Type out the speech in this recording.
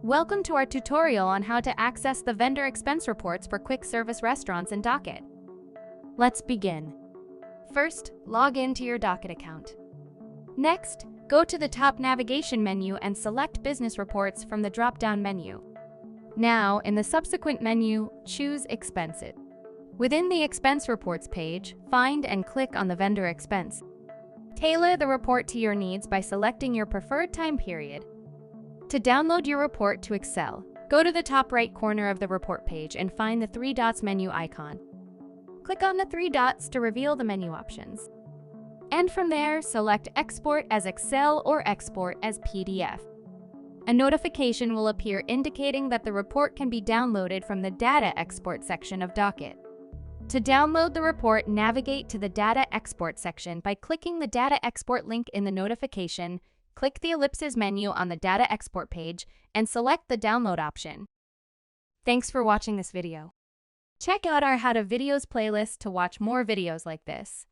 Welcome to our tutorial on how to access the vendor expense reports for quick service restaurants in Docket. Let's begin. First, log in to your Docket account. Next, go to the top navigation menu and select Business Reports from the drop-down menu. Now, in the subsequent menu, choose Expenses. Within the Expense Reports page, find and click on the vendor expense. Tailor the report to your needs by selecting your preferred time period. To download your report to Excel, go to the top right corner of the report page and find the three dots menu icon. Click on the three dots to reveal the menu options. And from there, select Export as Excel or Export as PDF. A notification will appear indicating that the report can be downloaded from the Data Export section of Docket. To download the report, navigate to the Data Export section by clicking the Data Export link in the notification. Click the ellipses menu on the Data Export page and select the Download option. Thanks for watching this video. Check out our How to Videos playlist to watch more videos like this.